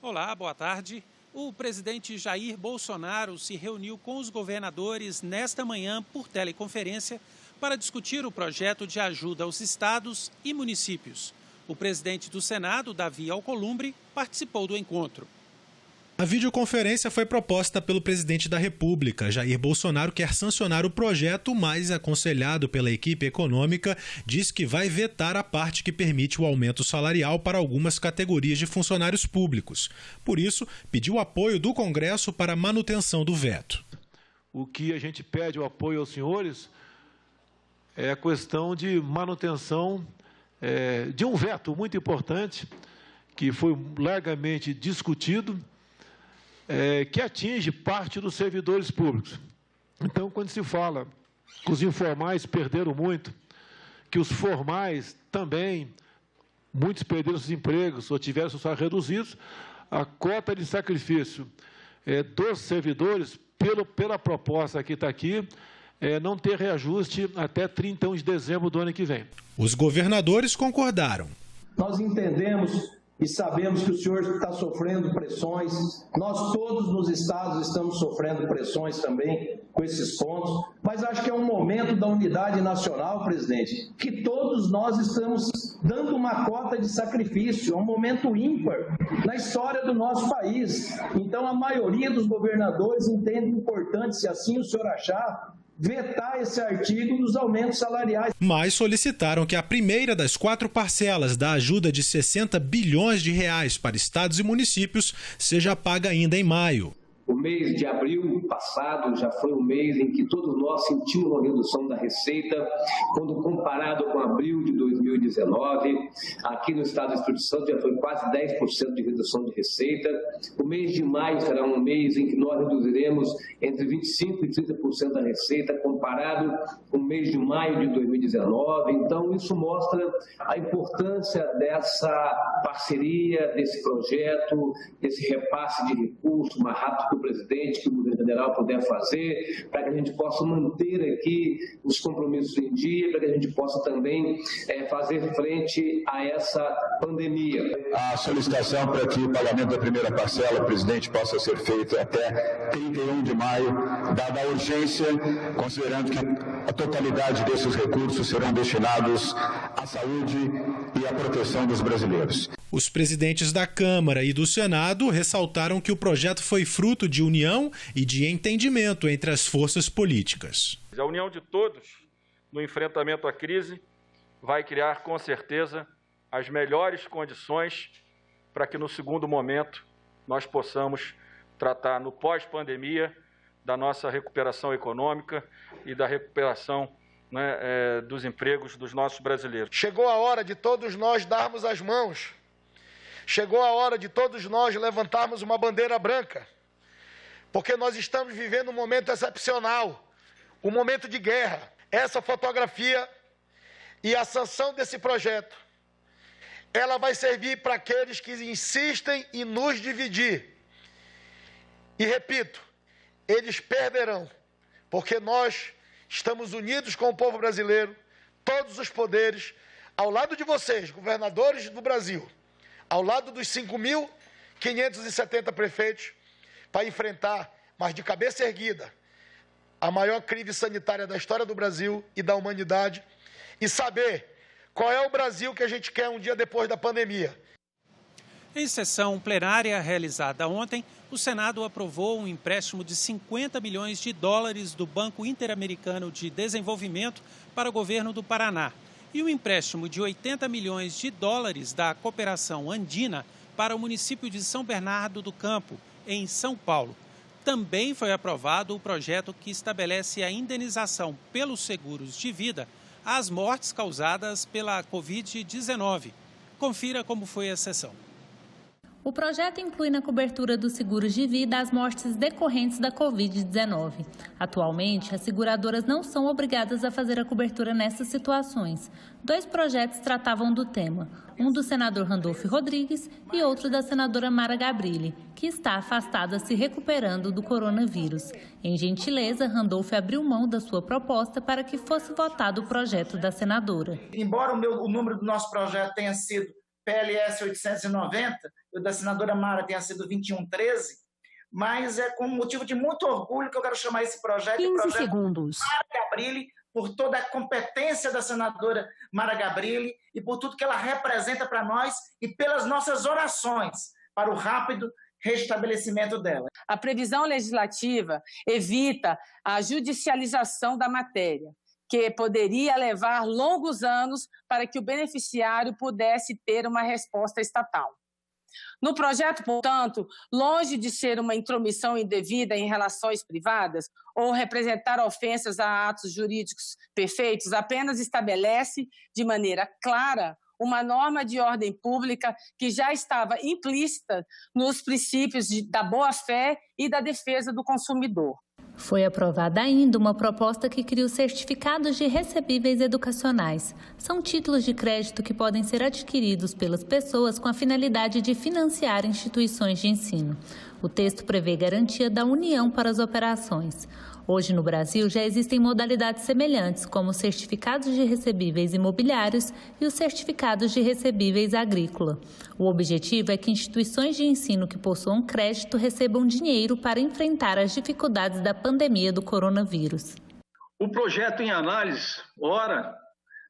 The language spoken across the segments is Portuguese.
Olá, boa tarde. O presidente Jair Bolsonaro se reuniu com os governadores nesta manhã por teleconferência para discutir o projeto de ajuda aos estados e municípios. O presidente do Senado, Davi Alcolumbre, participou do encontro. A videoconferência foi proposta pelo presidente da República. Jair Bolsonaro quer sancionar o projeto, mas, aconselhado pela equipe econômica, diz que vai vetar a parte que permite o aumento salarial para algumas categorias de funcionários públicos. Por isso, pediu apoio do Congresso para a manutenção do veto. O que a gente pede o apoio aos senhores é a questão de manutenção de um veto muito importante, que foi largamente discutido, que atinge parte dos servidores públicos. Então, quando se fala que os informais perderam muito, que os formais também, muitos perderam seus empregos ou tiveram seus salários reduzidos, a cota de sacrifício dos servidores, pela proposta que está aqui, não ter reajuste até 31 de dezembro do ano que vem. Os governadores concordaram. Nós entendemos e sabemos que o senhor está sofrendo pressões, nós todos nos estados estamos sofrendo pressões também com esses pontos, mas acho que é um momento da unidade nacional, presidente, que todos nós estamos dando uma cota de sacrifício, é um momento ímpar na história do nosso país. Então a maioria dos governadores entende importante, se assim o senhor achar, vetar esse artigo dos aumentos salariais. Mas solicitaram que a primeira das 4 parcelas da ajuda de 60 bilhões de reais para estados e municípios seja paga ainda em maio. O mês de abril passado já foi um mês em que todos nós sentimos uma redução da receita, quando comparado com abril de 2019, aqui no estado do Espírito Santo já foi quase 10% de redução de receita. O mês de maio será um mês em que nós reduziremos entre 25% e 30% da receita, comparado com o mês de maio de 2019. Então, isso mostra a importância dessa parceria, desse projeto, desse repasse de recursos mais rápido que o presidente, que o governo federal puder fazer, para que a gente possa manter aqui os compromissos em dia, para que a gente possa também fazer frente a essa pandemia. A solicitação para que o pagamento da primeira parcela, presidente, possa ser feito até 31 de maio, dada a urgência, considerando que a totalidade desses recursos serão destinados à saúde e à proteção dos brasileiros. Os presidentes da Câmara e do Senado ressaltaram que o projeto foi fruto de união e de entendimento entre as forças políticas. A união de todos no enfrentamento à crise vai criar, com certeza, as melhores condições para que, no segundo momento, nós possamos tratar, no pós-pandemia, da nossa recuperação econômica e da recuperação dos empregos dos nossos brasileiros. Chegou a hora de todos nós darmos as mãos. Chegou a hora de todos nós levantarmos uma bandeira branca, porque nós estamos vivendo um momento excepcional, um momento de guerra. Essa fotografia e a sanção desse projeto, ela vai servir para aqueles que insistem em nos dividir. E repito, eles perderão, porque nós estamos unidos com o povo brasileiro, todos os poderes, ao lado de vocês, governadores do Brasil, ao lado dos 5.570 prefeitos, para enfrentar, mas de cabeça erguida, a maior crise sanitária da história do Brasil e da humanidade, e saber qual é o Brasil que a gente quer um dia depois da pandemia. Em sessão plenária realizada ontem, o Senado aprovou um empréstimo de 50 milhões de dólares do Banco Interamericano de Desenvolvimento para o governo do Paraná e um empréstimo de 80 milhões de dólares da Cooperação Andina para o município de São Bernardo do Campo, em São Paulo. Também foi aprovado o projeto que estabelece a indenização pelos seguros de vida às mortes causadas pela Covid-19. Confira como foi a sessão. O projeto inclui na cobertura dos seguros de vida as mortes decorrentes da Covid-19. Atualmente, as seguradoras não são obrigadas a fazer a cobertura nessas situações. 2 projetos tratavam do tema, um do senador Randolfo Rodrigues e outro da senadora Mara Gabrilli, que está afastada se recuperando do coronavírus. Em gentileza, Randolfo abriu mão da sua proposta para que fosse votado o projeto da senadora. Embora o número do nosso projeto tenha sido PLS 890, e o da senadora Mara tenha sido 2113, mas é com motivo de muito orgulho que eu quero chamar esse projeto 15 de projeto segundos. Mara Gabrilli, por toda a competência da senadora Mara Gabrilli e por tudo que ela representa para nós e pelas nossas orações para o rápido restabelecimento dela. A previsão legislativa evita a judicialização da matéria, que poderia levar longos anos para que o beneficiário pudesse ter uma resposta estatal. No projeto, portanto, longe de ser uma intromissão indevida em relações privadas ou representar ofensas a atos jurídicos perfeitos, apenas estabelece de maneira clara uma norma de ordem pública que já estava implícita nos princípios da boa-fé e da defesa do consumidor. Foi aprovada ainda uma proposta que cria os certificados de recebíveis educacionais. São títulos de crédito que podem ser adquiridos pelas pessoas com a finalidade de financiar instituições de ensino. O texto prevê garantia da União para as operações. Hoje, no Brasil, já existem modalidades semelhantes, como os certificados de recebíveis imobiliários e os certificados de recebíveis agrícola. O objetivo é que instituições de ensino que possuam crédito recebam dinheiro para enfrentar as dificuldades da pandemia do coronavírus. O projeto em análise, ora,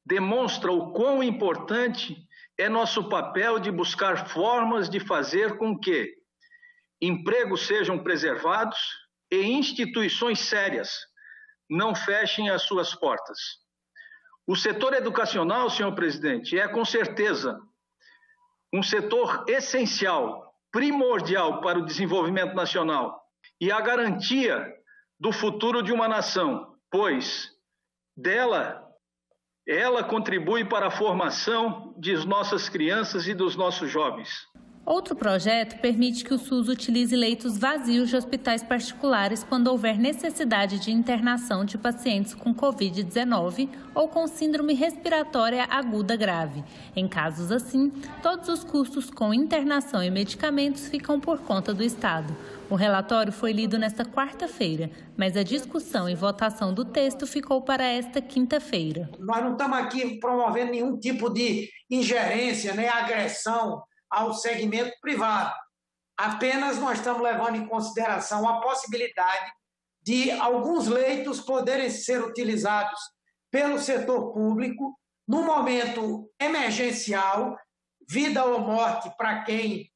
demonstra o quão importante é nosso papel de buscar formas de fazer com que empregos sejam preservados e instituições sérias não fechem as suas portas. O setor educacional, senhor presidente, é com certeza um setor essencial, primordial para o desenvolvimento nacional e a garantia do futuro de uma nação, pois ela contribui para a formação de nossas crianças e dos nossos jovens. Outro projeto permite que o SUS utilize leitos vazios de hospitais particulares quando houver necessidade de internação de pacientes com Covid-19 ou com síndrome respiratória aguda grave. Em casos assim, todos os custos com internação e medicamentos ficam por conta do Estado. O relatório foi lido nesta quarta-feira, mas a discussão e votação do texto ficou para esta quinta-feira. Nós não estamos aqui promovendo nenhum tipo de ingerência, nem agressão ao segmento privado. Apenas nós estamos levando em consideração a possibilidade de alguns leitos poderem ser utilizados pelo setor público no momento emergencial, vida ou morte para quem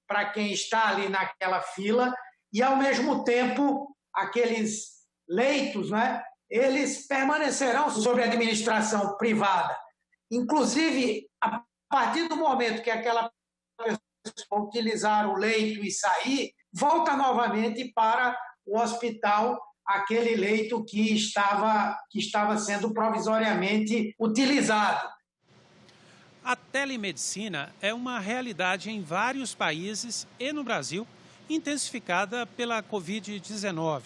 está ali naquela fila, e, ao mesmo tempo, aqueles leitos, né, eles permanecerão sob administração privada. Inclusive, a partir do momento que aquela pessoa utilizar o leito e sair, volta novamente para o hospital aquele leito que estava sendo provisoriamente utilizado. A telemedicina é uma realidade em vários países e no Brasil, intensificada pela Covid-19.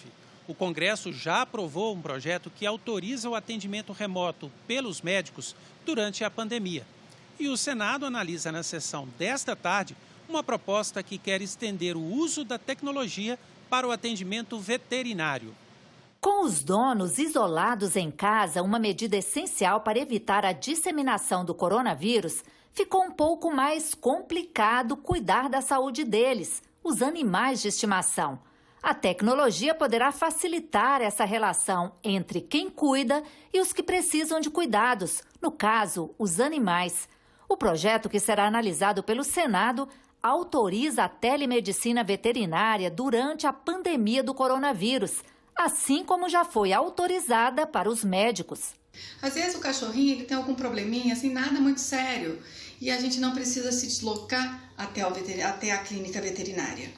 O Congresso já aprovou um projeto que autoriza o atendimento remoto pelos médicos durante a pandemia. E o Senado analisa na sessão desta tarde uma proposta que quer estender o uso da tecnologia para o atendimento veterinário. Com os donos isolados em casa, uma medida essencial para evitar a disseminação do coronavírus, ficou um pouco mais complicado cuidar da saúde deles, os animais de estimação. A tecnologia poderá facilitar essa relação entre quem cuida e os que precisam de cuidados, no caso, os animais. O projeto, que será analisado pelo Senado, autoriza a telemedicina veterinária durante a pandemia do coronavírus, assim como já foi autorizada para os médicos. Às vezes o cachorrinho ele tem algum probleminha, assim, nada muito sério, e a gente não precisa se deslocar até a clínica veterinária.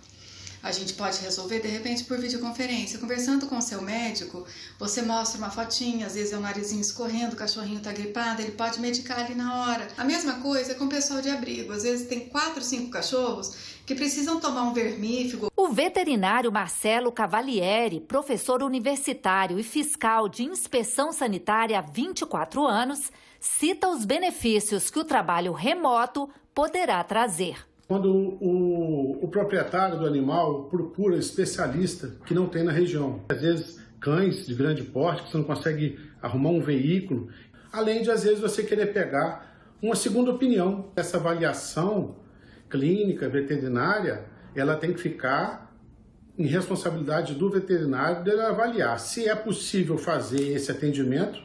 A gente pode resolver, de repente, por videoconferência. Conversando com o seu médico, você mostra uma fotinha, às vezes é o narizinho escorrendo, o cachorrinho está gripado, ele pode medicar ali na hora. A mesma coisa com o pessoal de abrigo. Às vezes tem 4, 5 cachorros que precisam tomar um vermífugo. O veterinário Marcelo Cavalieri, professor universitário e fiscal de inspeção sanitária há 24 anos, cita os benefícios que o trabalho remoto poderá trazer. Quando o proprietário do animal procura especialista que não tem na região. Às vezes, cães de grande porte, que você não consegue arrumar um veículo. Além de, às vezes, você querer pegar uma segunda opinião. Essa avaliação clínica veterinária, ela tem que ficar em responsabilidade do veterinário de avaliar se é possível fazer esse atendimento.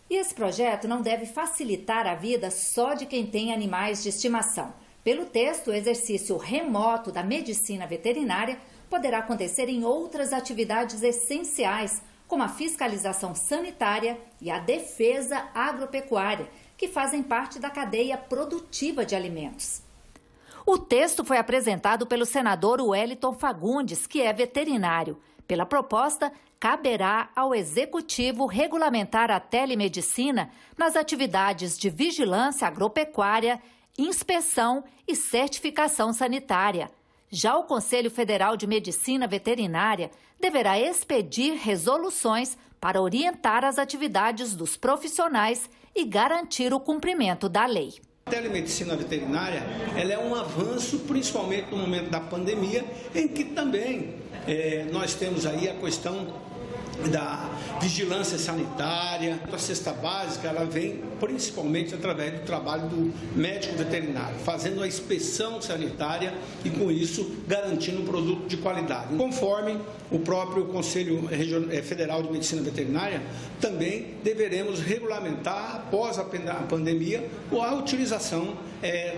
E esse projeto não deve facilitar a vida só de quem tem animais de estimação. Pelo texto, o exercício remoto da medicina veterinária poderá acontecer em outras atividades essenciais, como a fiscalização sanitária e a defesa agropecuária, que fazem parte da cadeia produtiva de alimentos. O texto foi apresentado pelo senador Wellington Fagundes, que é veterinário. Pela proposta, caberá ao Executivo regulamentar a telemedicina nas atividades de vigilância agropecuária, inspeção e certificação sanitária. Já o Conselho Federal de Medicina Veterinária deverá expedir resoluções para orientar as atividades dos profissionais e garantir o cumprimento da lei. A telemedicina veterinária ela é um avanço, principalmente no momento da pandemia, em que também nós temos aí a questão da vigilância sanitária. A cesta básica ela vem principalmente através do trabalho do médico veterinário, fazendo a inspeção sanitária e, com isso, garantindo um produto de qualidade. Conforme o próprio Conselho Federal de Medicina Veterinária, também deveremos regulamentar, após a pandemia, a utilização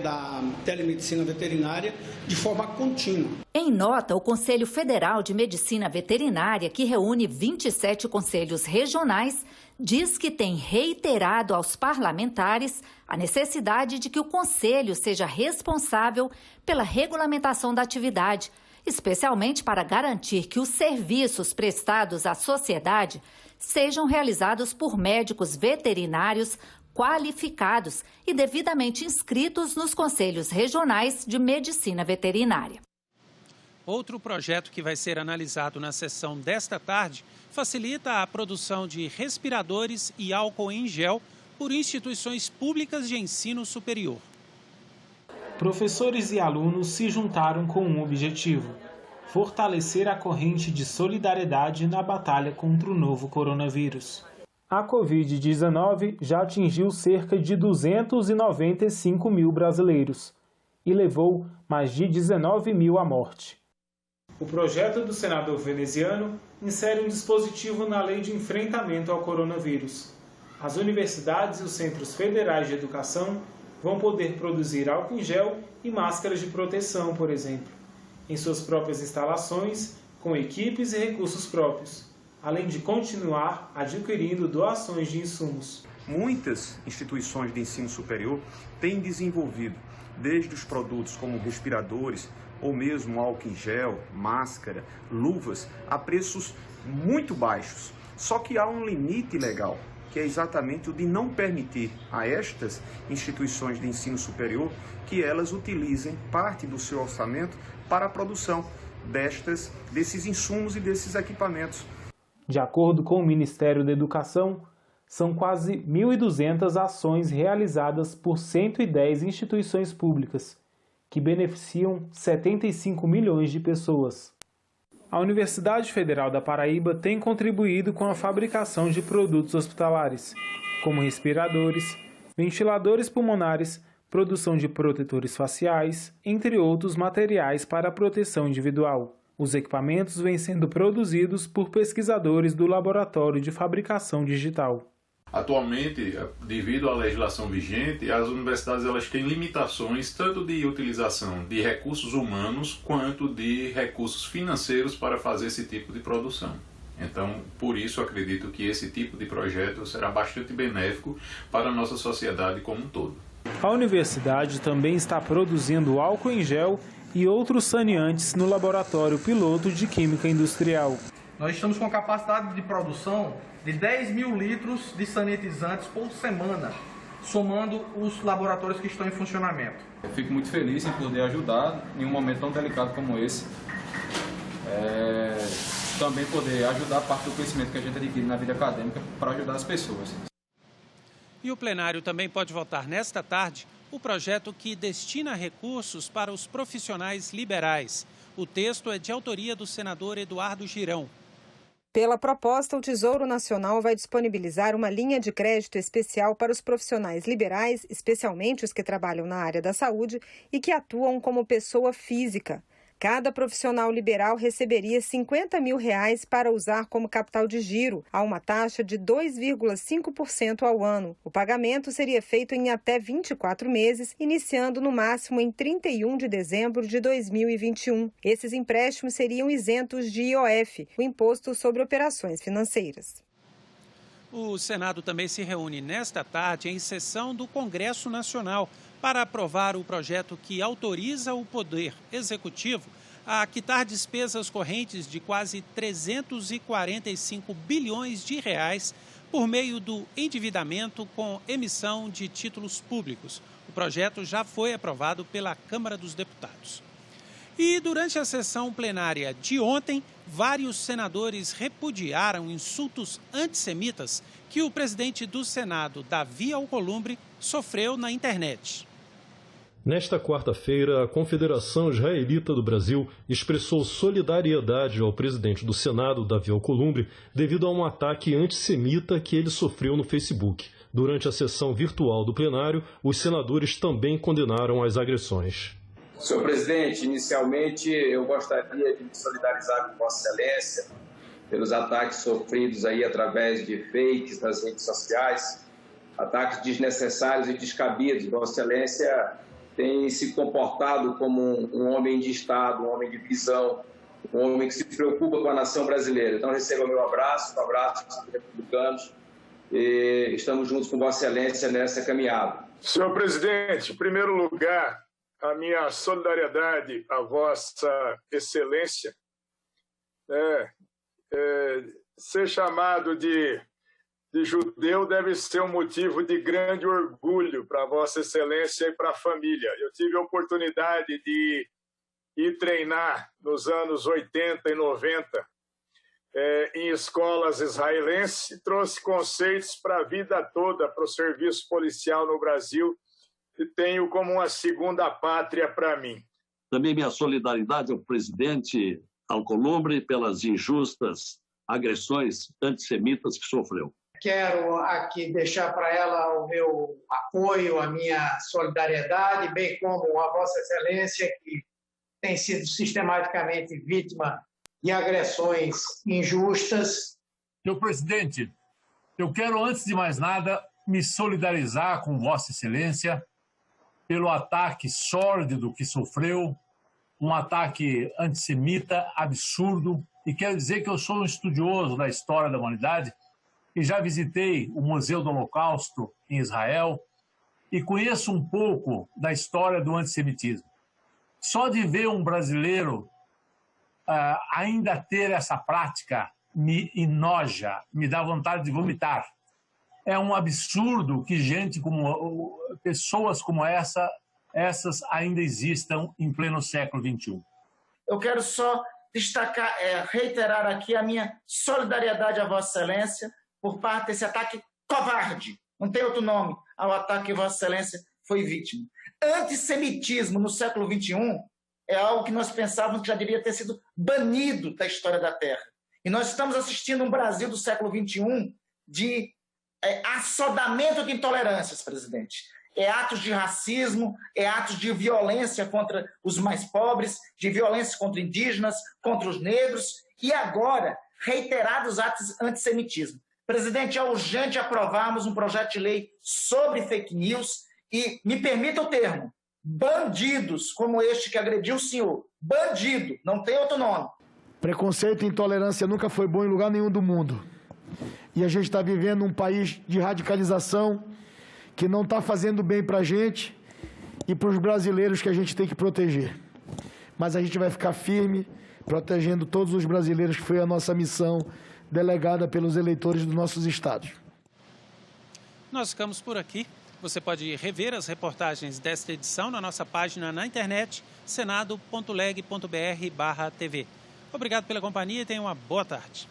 da telemedicina veterinária de forma contínua. Em nota, o Conselho Federal de Medicina Veterinária, que reúne 27 conselhos regionais, diz que tem reiterado aos parlamentares a necessidade de que o Conselho seja responsável pela regulamentação da atividade, especialmente para garantir que os serviços prestados à sociedade sejam realizados por médicos veterinários qualificados e devidamente inscritos nos conselhos regionais de medicina veterinária. Outro projeto que vai ser analisado na sessão desta tarde facilita a produção de respiradores e álcool em gel por instituições públicas de ensino superior. Professores e alunos se juntaram com um objetivo: fortalecer a corrente de solidariedade na batalha contra o novo coronavírus. A Covid-19 já atingiu cerca de 295 mil brasileiros e levou mais de 19 mil à morte. O projeto do senador veneziano insere um dispositivo na lei de enfrentamento ao coronavírus. As universidades e os centros federais de educação vão poder produzir álcool em gel e máscaras de proteção, por exemplo, em suas próprias instalações, com equipes e recursos próprios, além de continuar adquirindo doações de insumos. Muitas instituições de ensino superior têm desenvolvido, desde os produtos como respiradores, ou mesmo álcool em gel, máscara, luvas, a preços muito baixos. Só que há um limite legal, que é exatamente o de não permitir a estas instituições de ensino superior que elas utilizem parte do seu orçamento para a produção desses insumos e desses equipamentos. De acordo com o Ministério da Educação, são quase 1.200 ações realizadas por 110 instituições públicas, que beneficiam 75 milhões de pessoas. A Universidade Federal da Paraíba tem contribuído com a fabricação de produtos hospitalares, como respiradores, ventiladores pulmonares, produção de protetores faciais, entre outros materiais para a proteção individual. Os equipamentos vêm sendo produzidos por pesquisadores do Laboratório de Fabricação Digital. Atualmente, devido à legislação vigente, as universidades elas têm limitações tanto de utilização de recursos humanos quanto de recursos financeiros para fazer esse tipo de produção. Então, por isso, acredito que esse tipo de projeto será bastante benéfico para a nossa sociedade como um todo. A universidade também está produzindo álcool em gel e outros saneantes no Laboratório Piloto de Química Industrial. Nós estamos com capacidade de produção de 10 mil litros de sanitizantes por semana, somando os laboratórios que estão em funcionamento. Eu fico muito feliz em poder ajudar em um momento tão delicado como esse. Também poder ajudar a parte do conhecimento que a gente adquire na vida acadêmica para ajudar as pessoas. E o plenário também pode votar nesta tarde o projeto que destina recursos para os profissionais liberais. O texto é de autoria do senador Eduardo Girão. Pela proposta, o Tesouro Nacional vai disponibilizar uma linha de crédito especial para os profissionais liberais, especialmente os que trabalham na área da saúde e que atuam como pessoa física. Cada profissional liberal receberia R$50 mil para usar como capital de giro, a uma taxa de 2,5% ao ano. O pagamento seria feito em até 24 meses, iniciando no máximo em 31 de dezembro de 2021. Esses empréstimos seriam isentos de IOF, o Imposto sobre Operações Financeiras. O Senado também se reúne nesta tarde em sessão do Congresso Nacional para aprovar o projeto que autoriza o Poder Executivo a quitar despesas correntes de quase 345 bilhões de reais por meio do endividamento com emissão de títulos públicos. O projeto já foi aprovado pela Câmara dos Deputados. E durante a sessão plenária de ontem, vários senadores repudiaram insultos antissemitas que o presidente do Senado, Davi Alcolumbre, sofreu na internet. Nesta quarta-feira, a Confederação Israelita do Brasil expressou solidariedade ao presidente do Senado, Davi Alcolumbre, devido a um ataque antissemita que ele sofreu no Facebook. Durante a sessão virtual do plenário, os senadores também condenaram as agressões. Senhor presidente, inicialmente eu gostaria de me solidarizar com Vossa Excelência pelos ataques sofridos aí através de fakes nas redes sociais, ataques desnecessários e descabidos. Vossa Excelência tem se comportado como um homem de Estado, um homem de visão, um homem que se preocupa com a nação brasileira. Então receba meu abraço, um abraço dos republicanos, e estamos juntos com Vossa Excelência nessa caminhada. Senhor presidente, em primeiro lugar, a minha solidariedade à Vossa Excelência. Ser chamado de judeu deve ser um motivo de grande orgulho para Vossa Excelência e para a família. Eu tive a oportunidade de ir treinar nos anos 80 e 90 em escolas israelenses e trouxe conceitos para a vida toda, para o serviço policial no Brasil, e tenho como uma segunda pátria para mim. Também minha solidariedade ao presidente Alcolumbre pelas injustas agressões antissemitas que sofreu. Quero aqui deixar para ela o meu apoio, a minha solidariedade, bem como a Vossa Excelência, que tem sido sistematicamente vítima de agressões injustas. Senhor presidente, eu quero, antes de mais nada, me solidarizar com Vossa Excelência pelo ataque sórdido que sofreu, um ataque antissemita absurdo, e quero dizer que eu sou um estudioso da história da humanidade e já visitei o Museu do Holocausto em Israel e conheço um pouco da história do antissemitismo. Só de ver um brasileiro ainda ter essa prática me enoja, me dá vontade de vomitar. É um absurdo que pessoas como essas ainda existam em pleno século XXI. Eu quero só destacar, reiterar aqui a minha solidariedade à Vossa Excelência por parte desse ataque covarde, não tem outro nome, ao ataque que Vossa Excelência foi vítima. Antissemitismo no século XXI é algo que nós pensávamos que já deveria ter sido banido da história da Terra. E nós estamos assistindo um Brasil do século XXI de assodamento de intolerâncias, presidente. É atos de racismo, é atos de violência contra os mais pobres, de violência contra indígenas, contra os negros, e agora, reiterados atos de antissemitismo. Presidente, é urgente aprovarmos um projeto de lei sobre fake news e, me permita o termo, bandidos como este que agrediu o senhor. Bandido, não tem outro nome. Preconceito e intolerância nunca foi bom em lugar nenhum do mundo. E a gente está vivendo um país de radicalização que não está fazendo bem para a gente e para os brasileiros que a gente tem que proteger. Mas a gente vai ficar firme, protegendo todos os brasileiros, que foi a nossa missão delegada pelos eleitores dos nossos estados. Nós ficamos por aqui. Você pode rever as reportagens desta edição na nossa página na internet, senado.leg.br/tv. Obrigado pela companhia e tenha uma boa tarde.